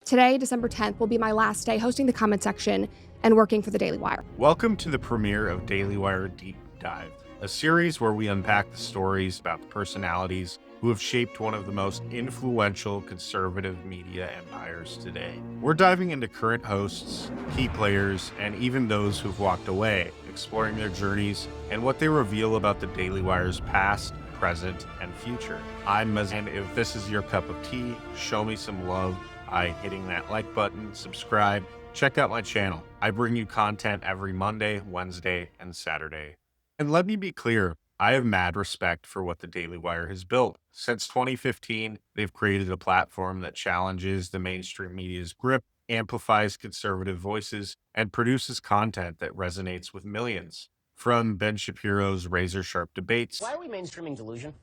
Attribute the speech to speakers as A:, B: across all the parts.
A: Today, December 10th, will be my last day hosting the comment section and working for the Daily Wire.
B: Welcome to the premiere of Daily Wire Deep Dive, a series where we unpack the stories about the personalities who have shaped one of the most influential conservative media empires today. We're diving into current hosts, key players, and even those who've walked away, exploring their journeys and what they reveal about the Daily Wire's past, present, and future. I'm Maz, and if this is your cup of tea, show me some love by hitting that like button, subscribe, check out my channel. I bring you content every Monday, Wednesday, and Saturday. And let me be clear, I have mad respect for what the Daily Wire has built. Since 2015, they've created a platform that challenges the mainstream media's grip, amplifies conservative voices, and produces content that resonates with millions. From Ben Shapiro's razor-sharp debates,
C: why are we mainstreaming delusion?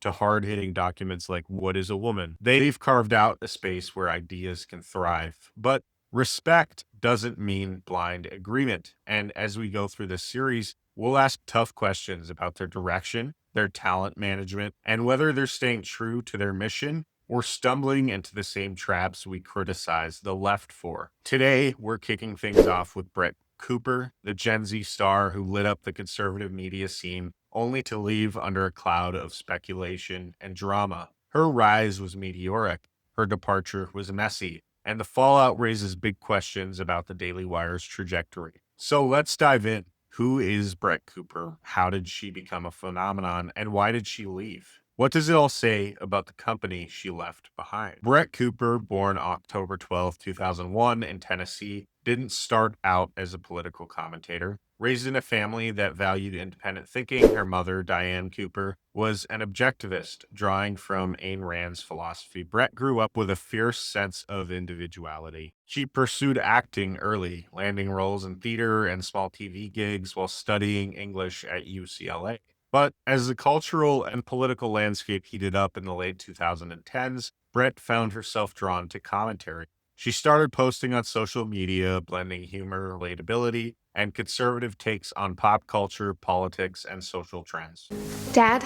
B: To hard-hitting documents like What is a Woman? They've carved out a space where ideas can thrive. But respect doesn't mean blind agreement. And as we go through this series, we'll ask tough questions about their direction, their talent management, and whether they're staying true to their mission or stumbling into the same traps we criticize the left for. Today, we're kicking things off with Brett Cooper, the Gen Z star who lit up the conservative media scene only to leave under a cloud of speculation and drama. Her rise was meteoric, her departure was messy, and the fallout raises big questions about the Daily Wire's trajectory. So let's dive in. Who is Brett Cooper? How did she become a phenomenon? And why did she leave? What does it all say about the company she left behind? Brett Cooper, born October 12, 2001 in Tennessee, didn't start out as a political commentator. Raised in a family that valued independent thinking, her mother, Diane Cooper, was an objectivist, drawing from Ayn Rand's philosophy. Brett grew up with a fierce sense of individuality. She pursued acting early, landing roles in theater and small TV gigs while studying English at UCLA. But as the cultural and political landscape heated up in the late 2010s, Brett found herself drawn to commentary. She started posting on social media, blending humor, relatability, and conservative takes on pop culture, politics, and social trends.
A: Dad,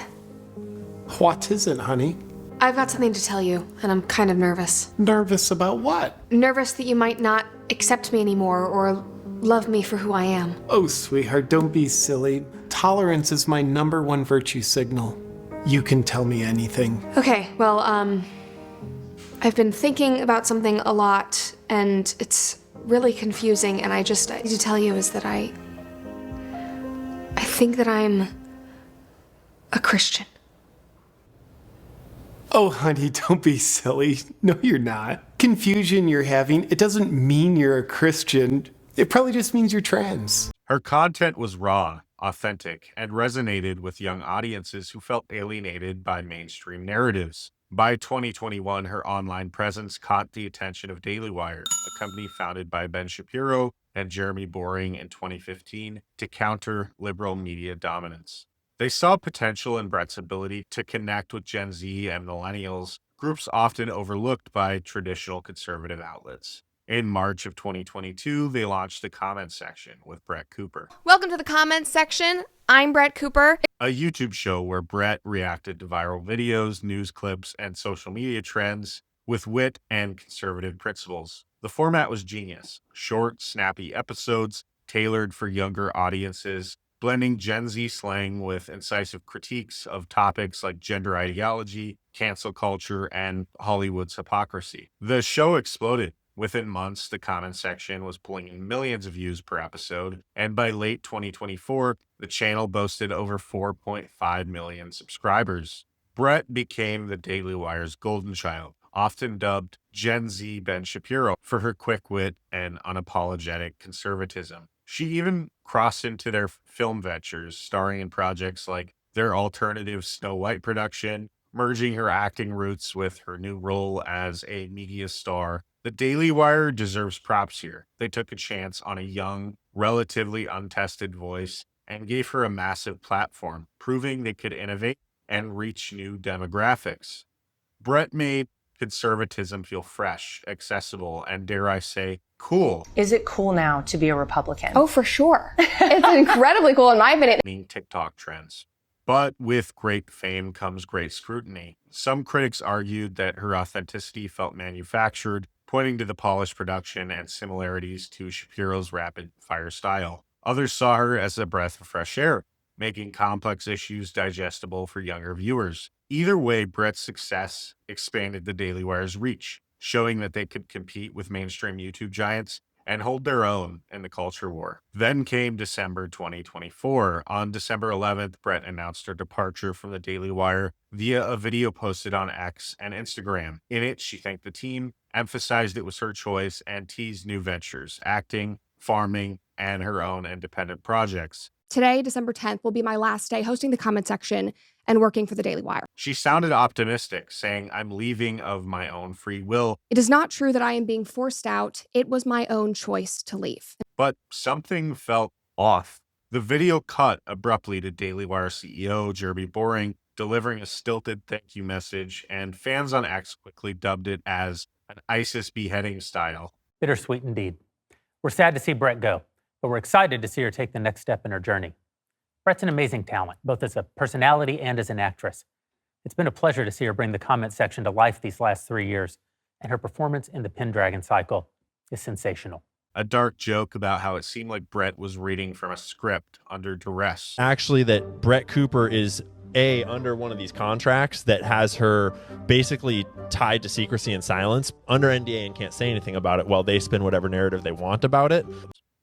D: What is it, honey?
A: I've got something to tell you, and I'm kind of nervous.
D: Nervous about what?
A: Nervous that you might not accept me anymore or love me for who I am.
D: Oh, sweetheart, don't be silly. Tolerance is my #1 virtue signal. You can tell me anything.
A: Okay, well, I've been thinking about something a lot, and it's really confusing, and I need to tell you is that I think that I'm a Christian.
D: Oh, honey, don't be silly. No, you're not. Confusion you're having, it doesn't mean you're a Christian. It probably just means you're trans.
B: Her content was raw, authentic, and resonated with young audiences who felt alienated by mainstream narratives. By 2021, her online presence caught the attention of Daily Wire, a company founded by Ben Shapiro and Jeremy Boring in 2015 to counter liberal media dominance. They saw potential in Brett's ability to connect with Gen Z and millennials, groups often overlooked by traditional conservative outlets. In March of 2022, they launched the comment section with Brett Cooper.
A: Welcome to the comments section. I'm Brett Cooper.
B: A YouTube show where Brett reacted to viral videos, news clips, and social media trends with wit and conservative principles. The format was genius. Short, snappy episodes tailored for younger audiences, blending Gen Z slang with incisive critiques of topics like gender ideology, cancel culture, and Hollywood's hypocrisy. The show exploded. Within months, the comment section was pulling in millions of views per episode, and by late 2024, the channel boasted over 4.5 million subscribers. Brett became the Daily Wire's golden child, often dubbed Gen Z Ben Shapiro for her quick wit and unapologetic conservatism. She even crossed into their film ventures, starring in projects like their alternative Snow White production, merging her acting roots with her new role as a media star. The Daily Wire deserves props here. They took a chance on a young, relatively untested voice and gave her a massive platform, proving they could innovate and reach new demographics. Brett made conservatism feel fresh, accessible, and dare I say, cool.
E: Is it cool now to be a Republican?
F: Oh, for sure. It's incredibly cool in my opinion.
B: TikTok trends. But with great fame comes great scrutiny. Some critics argued that her authenticity felt manufactured, pointing to the polished production and similarities to Shapiro's rapid-fire style. Others saw her as a breath of fresh air, making complex issues digestible for younger viewers. Either way, Brett's success expanded the Daily Wire's reach, showing that they could compete with mainstream YouTube giants and hold their own in the culture war. Then came December 2024. On December 11th, Brett announced her departure from the Daily Wire via a video posted on X and Instagram. In it, she thanked the team, emphasized it was her choice, and teased new ventures, acting, farming, and her own independent projects.
C: Today, December 10th, will be my last day hosting the comment section and working for the Daily Wire.
B: She sounded optimistic, saying, "I'm leaving of my own free will."
C: It is not true that I am being forced out. It was my own choice to leave.
B: But something felt off. The video cut abruptly to Daily Wire CEO Jeremy Boring delivering a stilted thank you message, and fans on X quickly dubbed it as an ISIS beheading style.
G: Bittersweet indeed. We're sad to see Brett go, but we're excited to see her take the next step in her journey. Brett's an amazing talent, both as a personality and as an actress. It's been a pleasure to see her bring the comment section to life these last 3 years, and her performance in the Pendragon cycle is sensational.
B: A dark joke about how it seemed like Brett was reading from a script under duress.
H: Actually, that Brett Cooper is under one of these contracts that has her basically tied to secrecy and silence under NDA and can't say anything about it while they spin whatever narrative they want about it.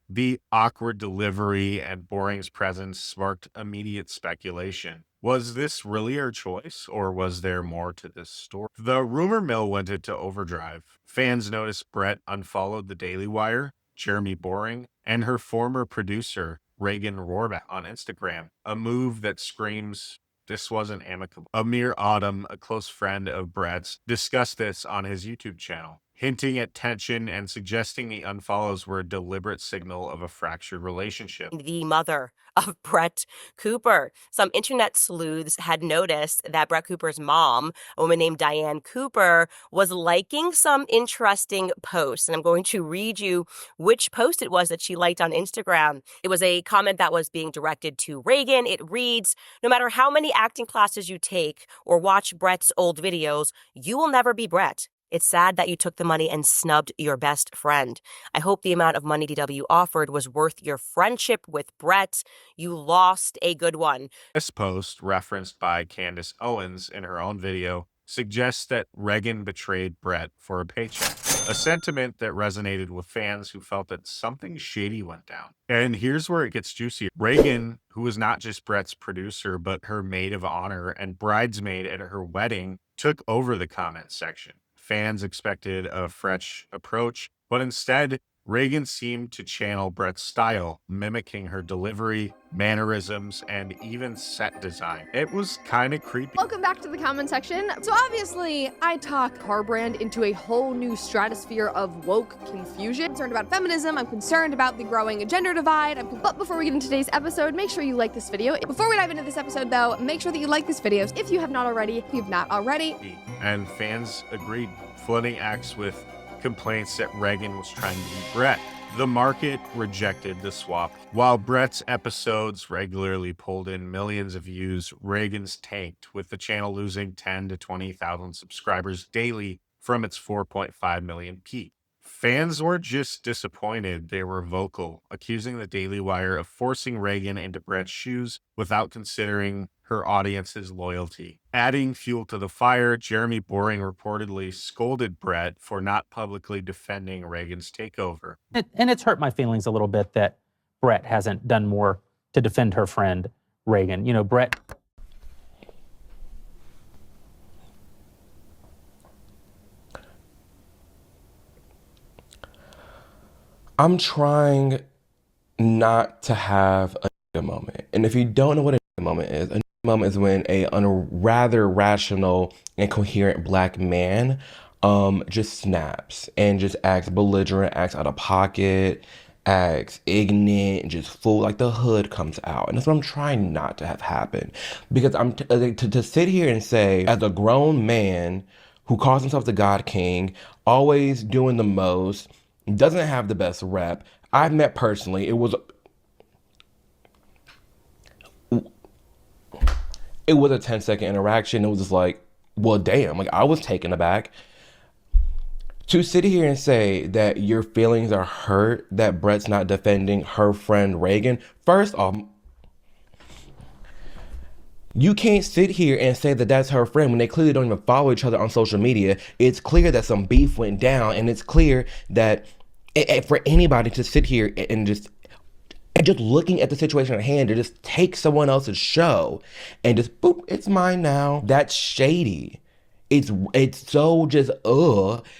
B: The awkward delivery and Boring's presence sparked immediate speculation. Was this really her choice, or was there more to this story? The rumor mill went into overdrive. Fans noticed Brett unfollowed the Daily Wire, Jeremy Boring, and her former producer, Reagan Rohrbeck, on Instagram, a move that screams this wasn't amicable. Amir Autumn, a close friend of Brett's, discussed this on his YouTube channel, hinting at tension and suggesting the unfollows were a deliberate signal of a fractured relationship.
I: The mother of Brett Cooper. Some internet sleuths had noticed that Brett Cooper's mom, a woman named Diane Cooper, was liking some interesting posts. And I'm going to read you which post it was that she liked on Instagram. It was a comment that was being directed to Reagan. It reads, "No matter how many acting classes you take or watch Brett's old videos, you will never be Brett. It's sad that you took the money and snubbed your best friend. I hope the amount of money DW offered was worth your friendship with Brett. You lost a good one."
B: This post, referenced by Candace Owens in her own video, suggests that Reagan betrayed Brett for a paycheck, a sentiment that resonated with fans who felt that something shady went down. And here's where it gets juicy. Reagan, who was not just Brett's producer, but her maid of honor and bridesmaid at her wedding, took over the comment section. Fans expected a fresh approach, but instead, Reagan seemed to channel Brett's style, mimicking her delivery, mannerisms, and even set design. It was kind of creepy.
J: Welcome back to the comment section. So obviously, I talk car brand into a whole new stratosphere of woke confusion. I'm concerned about feminism, I'm concerned about the growing gender divide. But before we get into today's episode, make sure you like this video. Before we dive into this episode though, make sure that you like this video if you have not already. If you've not already.
B: And fans agreed, flooding X with complaints that Reagan was trying to beat Brett. The market rejected the swap. While Brett's episodes regularly pulled in millions of views, Reagan's tanked, with the channel losing 10 to 20,000 subscribers daily from its 4.5 million peak. Fans weren't just disappointed, they were vocal, accusing the Daily Wire of forcing Reagan into Brett's shoes without considering her audience's loyalty. Adding fuel to the fire, Jeremy Boring reportedly scolded Brett for not publicly defending Reagan's takeover.
G: And it's hurt my feelings a little bit that Brett hasn't done more to defend her friend, Reagan. You know, Brett...
K: I'm trying not to have a moment. And if you don't know what a moment is when a rather rational and coherent black man just snaps and just acts belligerent, acts out of pocket, acts ignorant, just full, like the hood comes out. And that's what I'm trying not to have happen. Because I'm to sit here and say, as a grown man who calls himself the God King, always doing the most, doesn't have the best rep. I've met personally, it was a 10-second interaction. It was just like, well, damn, like I was taken aback. To sit here and say that your feelings are hurt that Brett's not defending her friend Reagan, first off, you can't sit here and say that that's her friend when they clearly don't even follow each other on social media. It's clear that some beef went down, and it's clear that for anybody to sit here and just looking at the situation at hand to just take someone else's show and just boop, it's mine now. That's shady. It's so just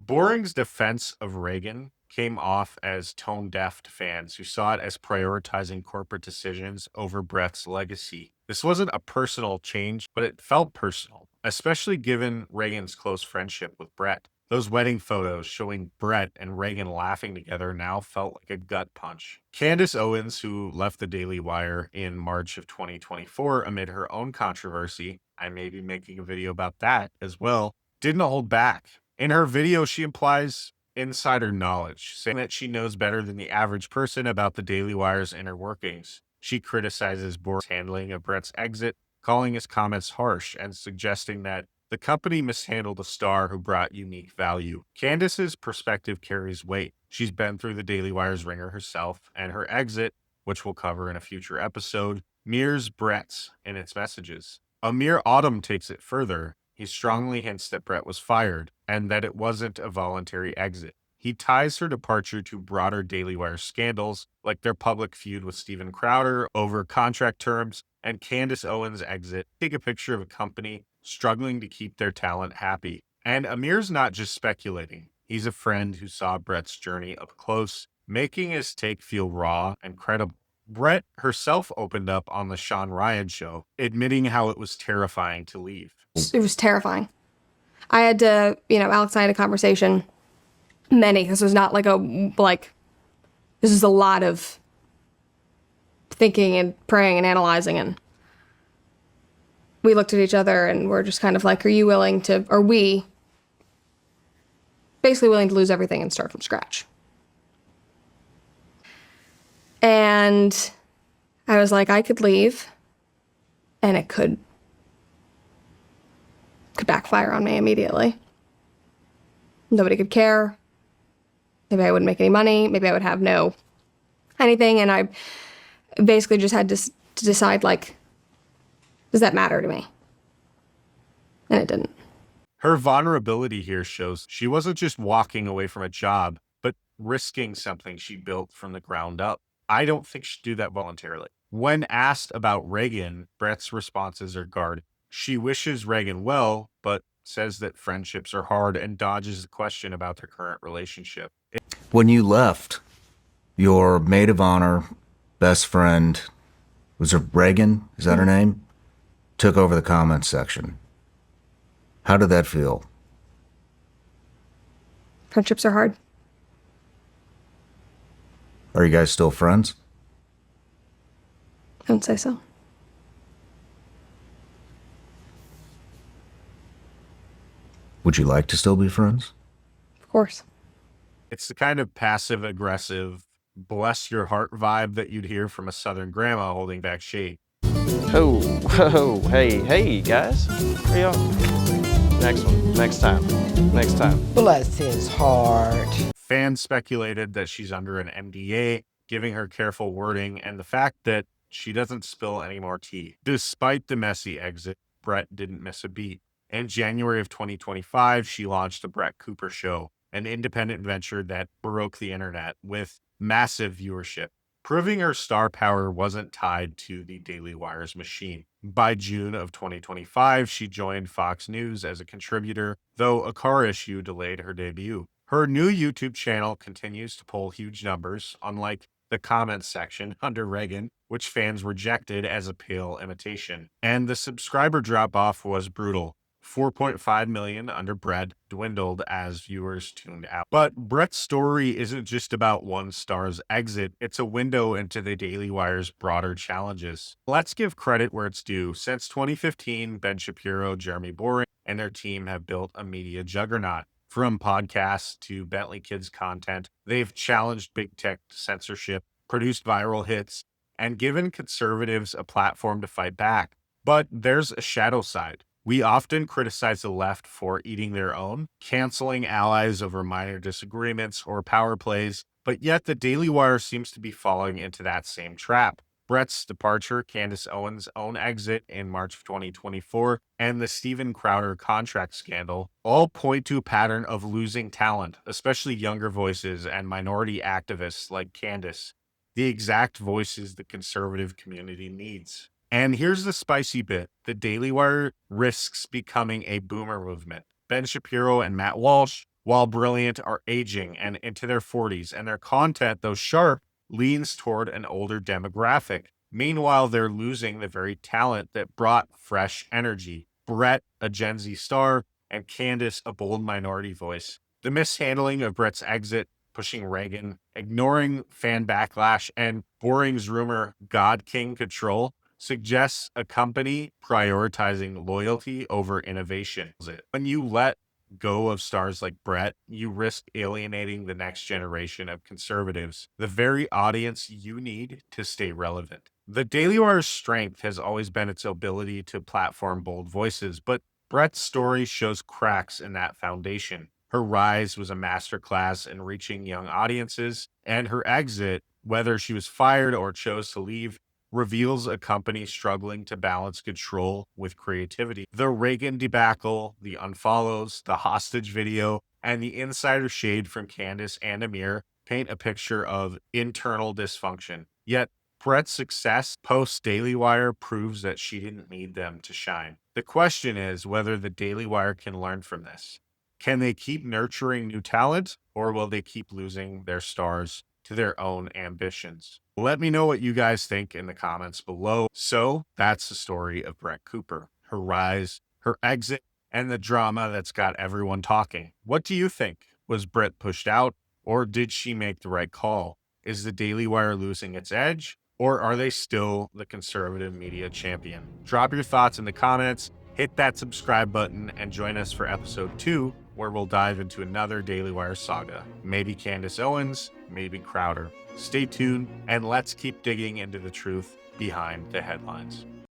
B: Boring's defense of Reagan came off as tone deaf to fans who saw it as prioritizing corporate decisions over Brett's legacy. This wasn't a personal change, but it felt personal, especially given Reagan's close friendship with Brett. Those wedding photos showing Brett and Reagan laughing together now felt like a gut punch. Candace Owens, who left the Daily Wire in March of 2024 amid her own controversy, I may be making a video about that as well, didn't hold back. In her video, she implies insider knowledge, saying that she knows better than the average person about the Daily Wire's inner workings. She criticizes Boring's handling of Brett's exit, calling his comments harsh and suggesting that the company mishandled a star who brought unique value. Candace's perspective carries weight. She's been through the Daily Wire's ringer herself, and her exit, which we'll cover in a future episode, mirrors Brett's in its messages. Amir Autumn takes it further. He strongly hints that Brett was fired and that it wasn't a voluntary exit. He ties her departure to broader Daily Wire scandals, like their public feud with Steven Crowder over contract terms and Candace Owens' exit. Take a picture of a company struggling to keep their talent happy. And Amir's not just speculating. He's a friend who saw Brett's journey up close, making his take feel raw and credible. Brett herself opened up on the Sean Ryan show, admitting how it was terrifying to leave.
C: It was terrifying. I had to, Alex and I had a conversation. This was not this is a lot of thinking and praying and analyzing. And we looked at each other and we're just kind of like, are we basically willing to lose everything and start from scratch? And I was like, I could leave and it could backfire on me immediately. Nobody could care. Maybe I wouldn't make any money. Maybe I would have no anything. And I basically just had to decide, does that matter to me? And it didn't.
B: Her vulnerability here shows she wasn't just walking away from a job, but risking something she built from the ground up. I don't think she'd do that voluntarily. When asked about Reagan, Brett's responses are guarded. She wishes Reagan well, but says that friendships are hard and dodges the question about their current relationship.
L: When you left, your maid of honor, best friend, was it Reagan? Is that her name? Took over the comments section. How did that feel?
C: Friendships are hard.
L: Are you guys still friends?
C: I don't say so.
L: Would you like to still be friends?
C: Of course.
B: It's the kind of passive-aggressive, bless your heart vibe that you'd hear from a Southern grandma holding back shade.
M: Hey, guys. Hey, y'all. Next one. Next time.
N: Bless his heart.
B: Fans speculated that she's under an NDA, giving her careful wording, and the fact that she doesn't spill any more tea. Despite the messy exit, Brett didn't miss a beat. In January of 2025, she launched The Brett Cooper Show, an independent venture that broke the internet with massive viewership, proving her star power wasn't tied to the Daily Wire's machine. By June of 2025, she joined Fox News as a contributor, though a car issue delayed her debut. Her new YouTube channel continues to pull huge numbers, unlike the comments section under Reagan, which fans rejected as a pale imitation. And the subscriber drop-off was brutal. 4.5 million under Brett dwindled as viewers tuned out. But Brett's story isn't just about one star's exit, it's a window into the Daily Wire's broader challenges. Let's give credit where it's due. Since 2015, Ben Shapiro, Jeremy Boring, and their team have built a media juggernaut. From podcasts to Bentley Kids content, they've challenged big tech censorship, produced viral hits, and given conservatives a platform to fight back. But there's a shadow side. We often criticize the left for eating their own, canceling allies over minor disagreements or power plays, but yet the Daily Wire seems to be falling into that same trap. Brett's departure, Candace Owens' own exit in March of 2024, and the Steven Crowder contract scandal all point to a pattern of losing talent, especially younger voices and minority activists like Candace, the exact voices the conservative community needs. And here's the spicy bit. The Daily Wire risks becoming a boomer movement. Ben Shapiro and Matt Walsh, while brilliant, are aging and into their 40s, and their content, though sharp, leans toward an older demographic. Meanwhile, they're losing the very talent that brought fresh energy. Brett, a Gen Z star, and Candace, a bold minority voice. The mishandling of Brett's exit, pushing Reagan, ignoring fan backlash, and Boring's rumor God King control suggests a company prioritizing loyalty over innovation. When you let go of stars like Brett, you risk alienating the next generation of conservatives, the very audience you need to stay relevant. The Daily Wire's strength has always been its ability to platform bold voices, but Brett's story shows cracks in that foundation. Her rise was a masterclass in reaching young audiences, and her exit, whether she was fired or chose to leave, reveals a company struggling to balance control with creativity. The Reagan debacle, the unfollows, the hostage video, and the insider shade from Candace and Amir paint a picture of internal dysfunction. Yet, Brett's success post-Daily Wire proves that she didn't need them to shine. The question is whether the Daily Wire can learn from this. Can they keep nurturing new talent, or will they keep losing their stars to their own ambitions? Let me know what you guys think in the comments below. So that's the story of Brett Cooper, her rise, her exit, and the drama that's got everyone talking. What do you think? Was Brett pushed out, or did she make the right call? Is the Daily Wire losing its edge, or are they still the conservative media champion? Drop your thoughts in the comments, hit that subscribe button, and join us for episode 2, where we'll dive into another Daily Wire saga. Maybe Candace Owens, maybe Crowder. Stay tuned, and let's keep digging into the truth behind the headlines.